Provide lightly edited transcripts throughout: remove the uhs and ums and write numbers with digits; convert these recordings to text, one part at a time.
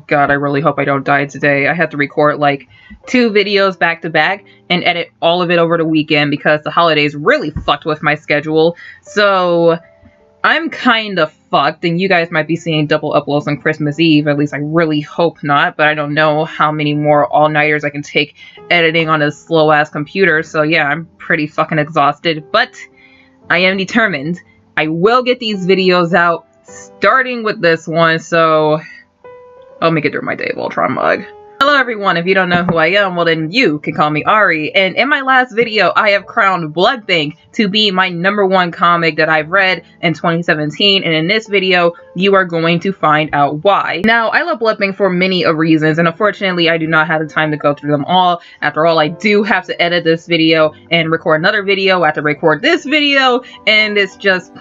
god, I really hope I don't die today. I had to record like 2 videos back to back and edit all of it over the weekend because the holidays really fucked with my schedule. So I'm kind of fucked, and you guys might be seeing double uploads on Christmas Eve. At least I really hope not, but I don't know how many more all-nighters I can take editing on a slow-ass computer. So yeah, I'm pretty fucking exhausted, but I am determined. I will get these videos out, starting with this one, so I'll make it through my day, Voltron mug. Hello everyone, if you don't know who I am, well then you can call me Ari, and in my last video I have crowned Blood Bank to be my #1 comic that I've read in 2017, and in this video you are going to find out why. Now, I love Blood Bank for many reasons, and unfortunately I do not have the time to go through them all. After all, I do have to edit this video and record another video, I have to record this video, and it's just...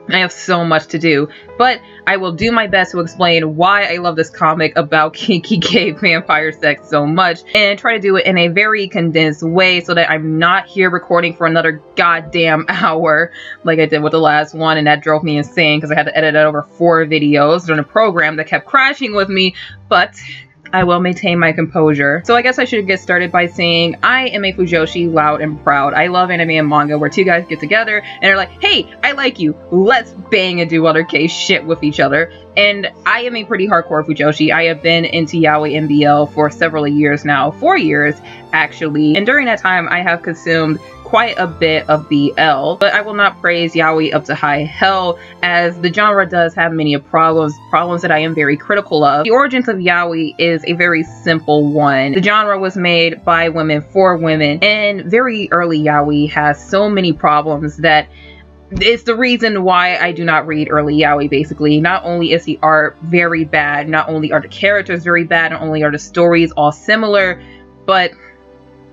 I have so much to do, but I will do my best to explain why I love this comic about kinky gay vampire sex so much, and try to do it in a very condensed way so that I'm not here recording for another goddamn hour like I did with the last one, and that drove me insane because I had to edit it over 4 videos during a program that kept crashing with me, but I will maintain my composure. So I guess I should get started by saying I am a Fujoshi loud and proud. I love anime and manga where 2 guys get together and are like, hey, I like you, let's bang and do other gay shit with each other. And I am a pretty hardcore Fujoshi. I have been into yaoi and BL for several years now, 4 years actually, and during that time I have consumed quite a bit of BL, but I will not praise yaoi up to high hell, as the genre does have many problems that I am very critical of. The origins of yaoi is a very simple one. The genre was made by women for women, and very early yaoi has so many problems that it's the reason why I do not read early yaoi, basically. Not only is the art very bad, not only are the characters very bad, not only are the stories all similar, but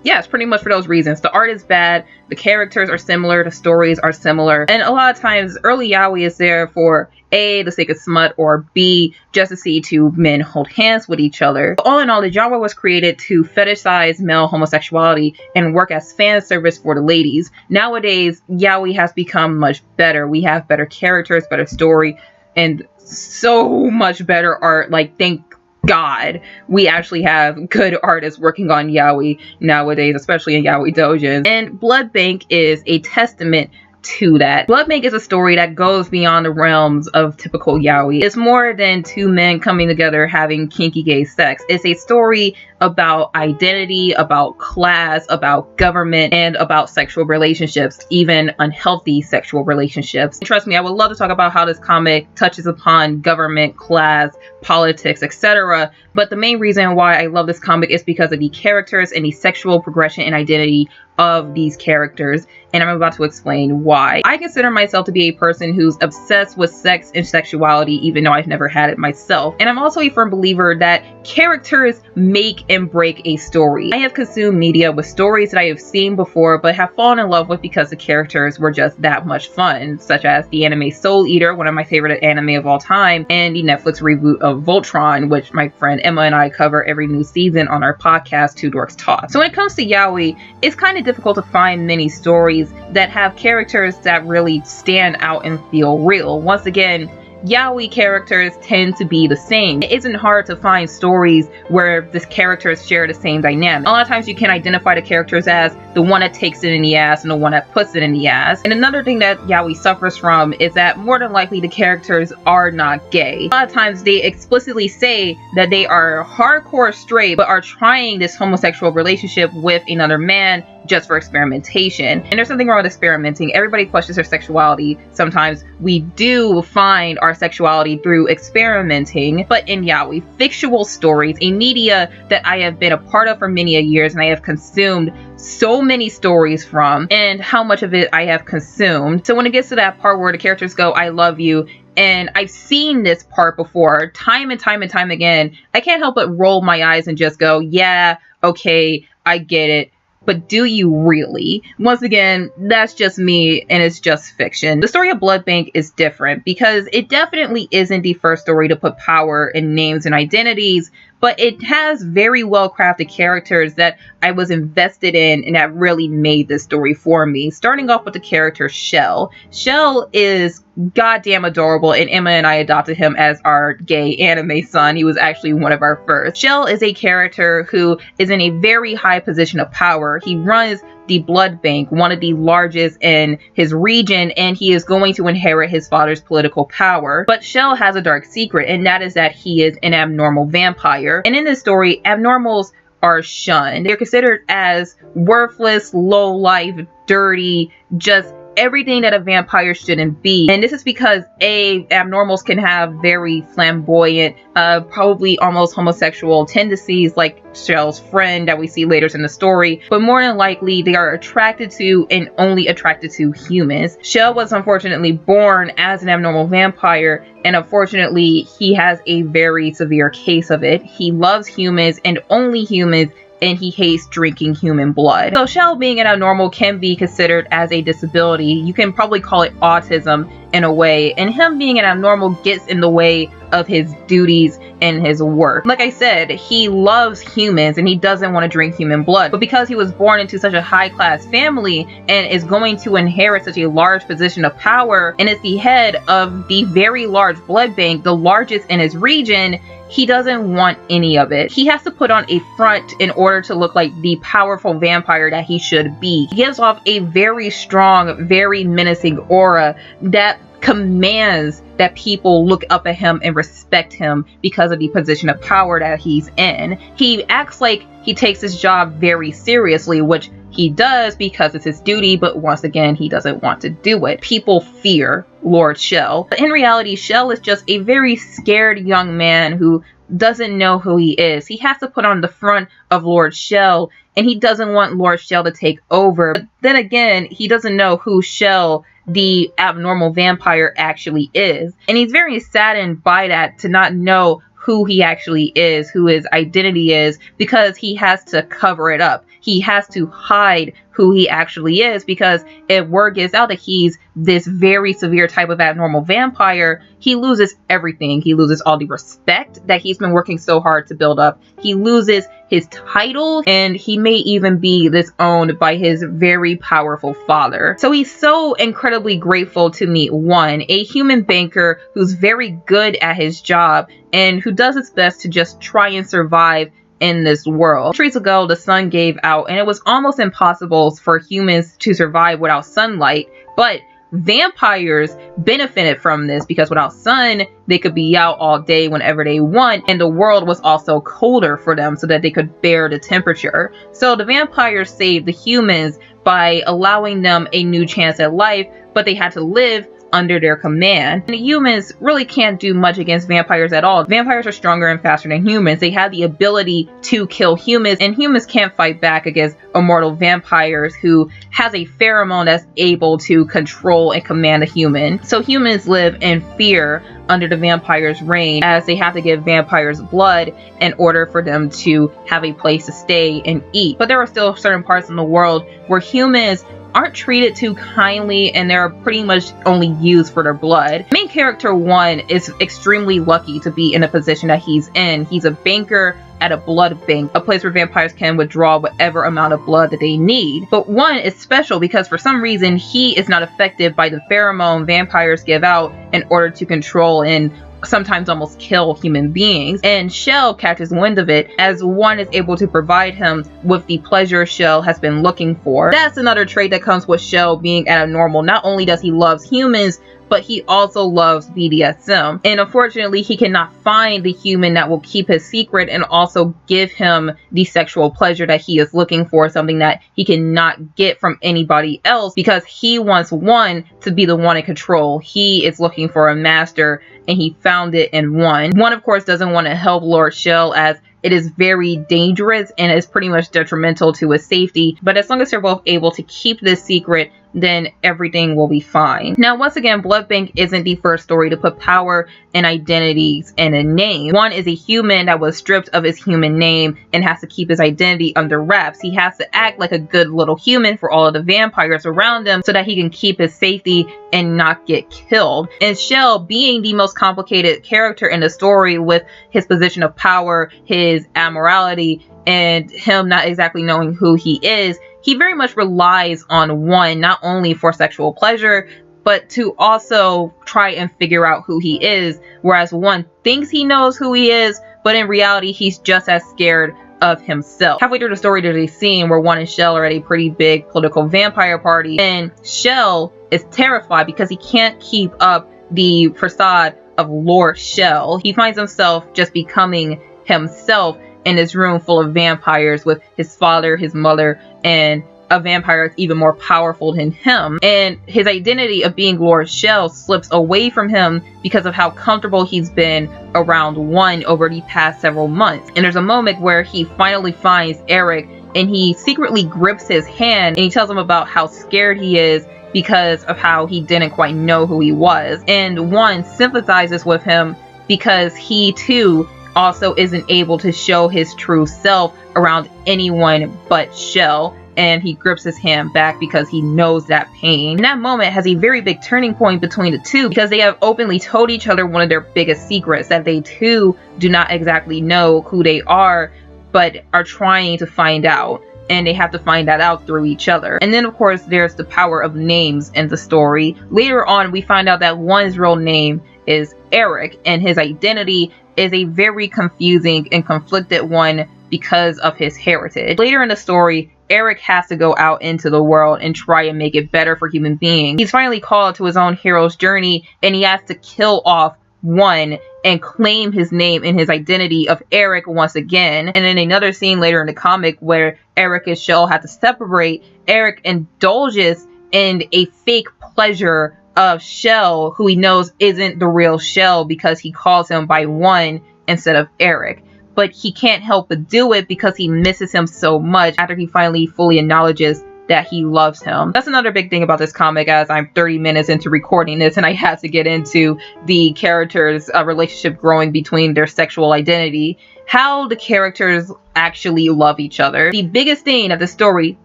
yeah, it's pretty much for those reasons. The art is bad, the characters are similar, the stories are similar, and a lot of times early yaoi is there for A, the sake of smut, or B, just to see 2 men hold hands with each other. All in all, the genre was created to fetishize male homosexuality and work as fan service for the ladies. Nowadays, yaoi has become much better. We have better characters, better story, and so much better art. Like, thank God, we actually have good artists working on yaoi nowadays, especially in yaoi dojins. And Blood Bank is a testament to that. Blood Bank is a story that goes beyond the realms of typical yaoi. It's more than 2 men coming together having kinky gay sex. It's a story about identity, about class, about government, and about sexual relationships, even unhealthy sexual relationships. And trust me, I would love to talk about how this comic touches upon government, class, politics, etc. But the main reason why I love this comic is because of the characters and the sexual progression and identity of these characters, and I'm about to explain why. I consider myself to be a person who's obsessed with sex and sexuality, even though I've never had it myself. And I'm also a firm believer that characters make and break a story. I have consumed media with stories that I have seen before but have fallen in love with because the characters were just that much fun, such as the anime Soul Eater, one of my favorite anime of all time, and the Netflix reboot of Voltron, which my friend Emma and I cover every new season on our podcast, Two Dorks Talk. So when it comes to yaoi, it's kind of difficult to find many stories that have characters that really stand out and feel real. Once again, yaoi characters tend to be the same. It isn't hard to find stories where the characters share the same dynamic. A lot of times you can identify the characters as the one that takes it in the ass and the one that puts it in the ass. And another thing that yaoi suffers from is that more than likely the characters are not gay. A lot of times they explicitly say that they are hardcore straight but are trying this homosexual relationship with another man just for experimentation. And there's nothing wrong with experimenting. Everybody questions their sexuality. Sometimes we do find our sexuality through experimenting, but in yaoi, fictional stories, a media that I have been a part of for many years, and I have consumed so many stories from, and how much of it I have consumed. So when it gets to that part where the characters go, I love you, and I've seen this part before time and time and time again, I can't help but roll my eyes and just go, yeah, okay, I get it. But do you really? Once again, that's just me, and it's just fiction. The story of Blood Bank is different because it definitely isn't the first story to put power in names and identities, but it has very well crafted characters that I was invested in and that really made this story for me. Starting off with the character Shell. Shell is goddamn adorable, and Emma and I adopted him as our gay anime son. He was actually one of our first. Shell is a character who is in a very high position of power. He runs the blood bank, one of the largest in his region, and he is going to inherit his father's political power. But Shell has a dark secret, and that is that he is an abnormal vampire. And in this story, abnormals are shunned. They're considered as worthless, low life, dirty, just everything that a vampire shouldn't be. And this is because abnormals can have very flamboyant, probably almost homosexual tendencies, like Shell's friend that we see later in the story, but more than likely they are attracted to and only attracted to humans. Shell was unfortunately born as an abnormal vampire, and unfortunately he has a very severe case of it. He loves humans and only humans, and he hates drinking human blood. So Shell being an abnormal can be considered as a disability. You can probably call it autism in a way, and him being an abnormal gets in the way of his duties and his work. Like I said, he loves humans and he doesn't want to drink human blood, but because he was born into such a high-class family and is going to inherit such a large position of power and is the head of the very large blood bank, the largest in his region, he doesn't want any of it. He has to put on a front in order to look like the powerful vampire that he should be. He gives off a very strong, very menacing aura that commands that people look up at him and respect him because of the position of power that he's in. He acts like he takes his job very seriously, which he does because it's his duty, but once again, he doesn't want to do it. People fear Lord Shell. But in reality, Shell is just a very scared young man who doesn't know who he is. He has to put on the front of Lord Shell, and he doesn't want Lord Shell to take over. But then again, he doesn't know who Shell, the abnormal vampire, actually is. And he's very saddened by that, to not know who he actually is, who his identity is, because he has to cover it up. He has to hide who he actually is, because if word gets out that he's this very severe type of abnormal vampire, he loses everything. He loses all the respect that he's been working so hard to build up. He loses his title, and he may even be disowned by his very powerful father. So he's so incredibly grateful to meet one, a human banker who's very good at his job and who does his best to just try and survive in this world. Centuries ago, the sun gave out, and it was almost impossible for humans to survive without sunlight, but vampires benefited from this because without sun, they could be out all day whenever they want, and the world was also colder for them so that they could bear the temperature. So the vampires saved the humans by allowing them a new chance at life, but they had to live under their command. And the humans really can't do much against vampires at all. Vampires are stronger and faster than humans. They have the ability to kill humans, and humans can't fight back against immortal vampires who has a pheromone that's able to control and command a human. So humans live in fear under the vampires' reign, as they have to give vampires blood in order for them to have a place to stay and eat. But there are still certain parts in the world where humans aren't treated too kindly, and they're pretty much only used for their blood. Main character 1 is extremely lucky to be in the position that he's in. He's a banker at a blood bank, a place where vampires can withdraw whatever amount of blood that they need. But 1 is special because for some reason he is not affected by the pheromone vampires give out in order to control and sometimes almost kill human beings, and Shell catches wind of it, as 1 is able to provide him with the pleasure Shell has been looking for. That's another trait that comes with Shell being abnormal. Not only does he love humans, but he also loves BDSM. And unfortunately, he cannot find the human that will keep his secret and also give him the sexual pleasure that he is looking for, something that he cannot get from anybody else, because he wants 1 to be the one in control. He is looking for a master, and he found it in 1. 1, of course, doesn't want to help Lord Shell, as it is very dangerous and is pretty much detrimental to his safety. But as long as they're both able to keep this secret, then everything will be fine. Now, once again, Blood Bank isn't the first story to put power and identities in a name. 1 is a human that was stripped of his human name and has to keep his identity under wraps. He has to act like a good little human for all of the vampires around him so that he can keep his safety and not get killed. And Shell, being the most complicated character in the story with his position of power, his amorality, and him not exactly knowing who he is, he very much relies on 1 not only for sexual pleasure, but to also try and figure out who he is, whereas one thinks he knows who he is, but in reality he's just as scared of himself. Halfway through the story, there's a scene where One and Shell are at a pretty big political vampire party, and Shell is terrified because he can't keep up the facade of Lord Shell. He finds himself just becoming himself in this room full of vampires with his father, his mother, and a vampire that's even more powerful than him. And his identity of being Lord Shell slips away from him because of how comfortable he's been around One over the past several months. And there's a moment where he finally finds Eric and he secretly grips his hand and he tells him about how scared he is because of how he didn't quite know who he was. And One sympathizes with him because he too also isn't able to show his true self around anyone but Shell. And he grips his hand back because he knows that pain. And that moment has a very big turning point between the two because they have openly told each other one of their biggest secrets, that they too do not exactly know who they are, but are trying to find out. And they have to find that out through each other. And then of course there's the power of names in the story. Later on we find out that One's real name is Eric, and his identity is a very confusing and conflicted one because of his heritage. Later in the story, Eric has to go out into the world and try and make it better for human beings. He's finally called to his own hero's journey, and he has to kill off One and claim his name and his identity of Eric once again. And in another scene later in the comic where Eric and Shell have to separate, Eric indulges in a fake pleasure of Shell, who he knows isn't the real Shell, because he calls him by One instead of Eric. But he can't help but do it because he misses him so much after he finally fully acknowledges that he loves him. That's another big thing about this comic, as I'm 30 minutes into recording this and I had to get into the characters' relationship growing between their sexual identity, how the characters actually love each other. The biggest thing that the story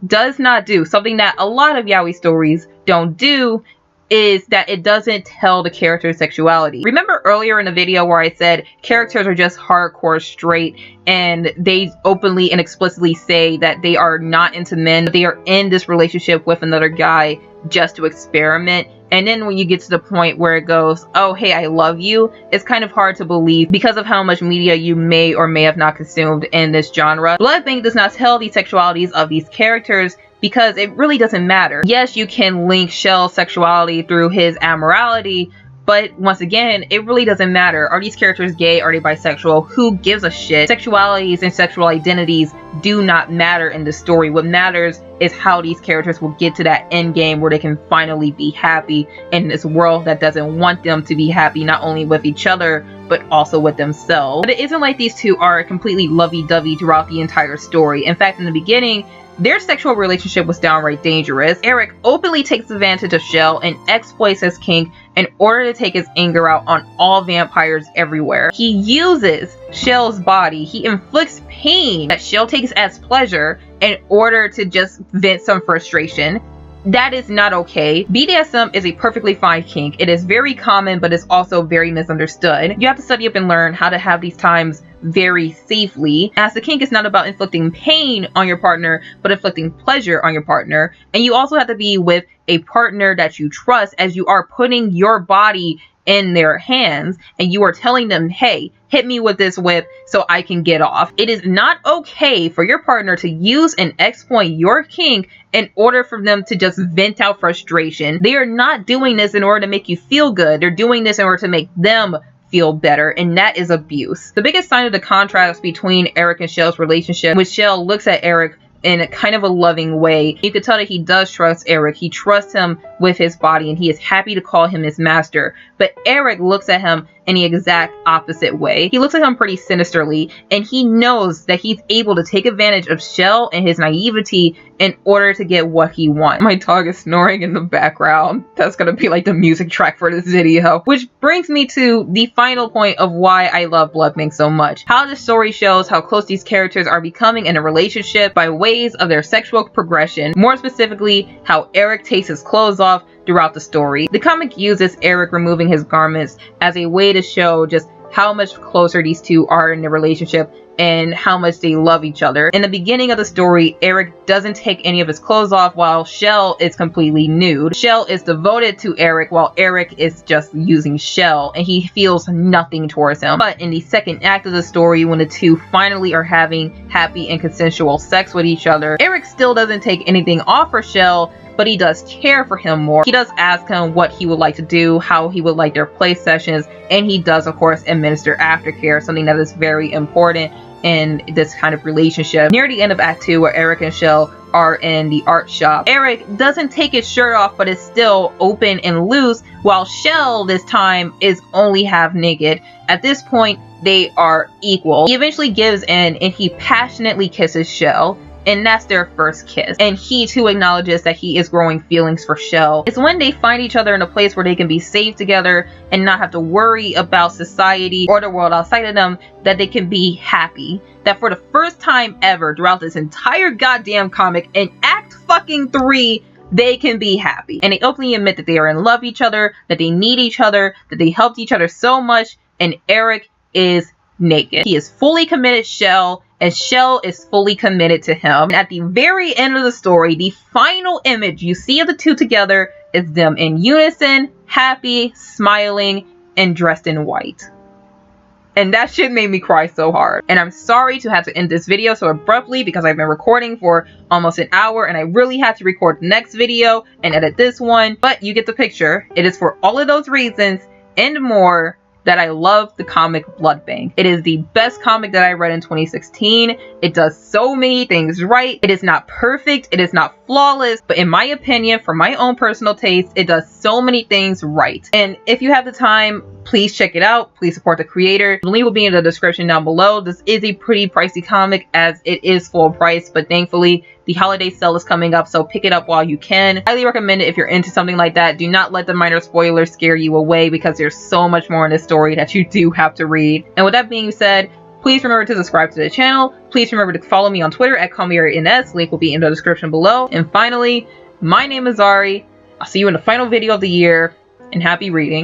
does not do, something that a lot of yaoi stories don't do, is that it doesn't tell the character's sexuality. Remember earlier in the video where I said characters are just hardcore straight and they openly and explicitly say that they are not into men, but they are in this relationship with another guy just to experiment? And then when you get to the point where it goes, oh hey, I love you, it's kind of hard to believe because of how much media you may or may have not consumed in this genre. Blood Bank does not tell the sexualities of these characters because it really doesn't matter. Yes, you can link Shell's sexuality through his amorality, but once again, it really doesn't matter. Are these characters gay? Are they bisexual? Who gives a shit? Sexualities and sexual identities do not matter in the story. What matters is how these characters will get to that end game where they can finally be happy in this world that doesn't want them to be happy, not only with each other, but also with themselves. But it isn't like these two are completely lovey-dovey throughout the entire story. In fact, in the beginning, their sexual relationship was downright dangerous. Eric openly takes advantage of Shell and exploits his kink in order to take his anger out on all vampires everywhere. He uses Shell's body. He inflicts pain that Shell takes as pleasure in order to just vent some frustration. That is not okay. BDSM is a perfectly fine kink. It is very common, but it's also very misunderstood. You have to study up and learn how to have these times very safely, as the kink is not about inflicting pain on your partner, but inflicting pleasure on your partner. And you also have to be with a partner that you trust, as you are putting your body in their hands and you are telling them, hey, hit me with this whip so I can get off. It is not okay for your partner to use and exploit your kink in order for them to just vent out frustration. They are not doing this in order to make you feel good. They're doing this in order to make them feel better, and that is abuse. The biggest sign of the contrast between Eric and Shell's relationship, which Shell looks at Eric in a kind of a loving way. You can tell that he does trust Eric. He trusts him with his body and he is happy to call him his master. But Eric looks at him in the exact opposite way. He looks at him pretty sinisterly, and he knows that he's able to take advantage of Shell and his naivety in order to get what he wants. My dog is snoring in the background. That's gonna be like the music track for this video. Which brings me to the final point of why I love Blood Bank so much. How the story shows how close these characters are becoming in a relationship by ways of their sexual progression. More specifically, how Eric takes his clothes off throughout the story. The comic uses Eric removing his garments as a way to show just how much closer these two are in their relationship and how much they love each other. In the beginning of the story, Eric doesn't take any of his clothes off while Shell is completely nude. Shell is devoted to Eric while Eric is just using Shell, and he feels nothing towards him. But in the second act of the story, when the two finally are having happy and consensual sex with each other, Eric still doesn't take anything off for Shell, but he does care for him more. He does ask him what he would like to do, how he would like their play sessions, and he does, of course, administer aftercare, something that is very important in this kind of relationship. Near the end of Act 2, where Eric and Shell are in the art shop, Eric doesn't take his shirt off, but is still open and loose, while Shell this time is only half naked. At this point, they are equal. He eventually gives in and he passionately kisses Shell, and that's their first kiss. And he too acknowledges that he is growing feelings for Shell. It's when they find each other in a place where they can be safe together and not have to worry about society or the world outside of them, that they can be happy. That for the first time ever throughout this entire goddamn comic, in Act fucking 3, they can be happy. And they openly admit that they are in love with each other, that they need each other, that they helped each other so much, and Eric is naked. He is fully committed to Shell, and Shell is fully committed to him. And at the very end of the story, the final image you see of the two together is them in unison, happy, smiling, and dressed in white. And that shit made me cry so hard. And I'm sorry to have to end this video so abruptly because I've been recording for almost an hour and I really had to record the next video and edit this one. But you get the picture. It is for all of those reasons and more that I love the comic Blood Bank. It is the best comic that I read in 2016. It does so many things right. It is not perfect. It is not flawless. But in my opinion, for my own personal taste, it does so many things right. And if you have the time, please check it out. Please support the creator. The link will be in the description down below. This is a pretty pricey comic as it is full price, but thankfully the holiday sale is coming up, so pick it up while you can. Highly recommend it if you're into something like that. Do not let the minor spoilers scare you away because there's so much more in this story that you do have to read. And with that being said, please remember to subscribe to the channel. Please remember to follow me on Twitter at CallMeRNS. Link will be in the description below. And finally, my name is Zari. I'll see you in the final video of the year, and happy reading.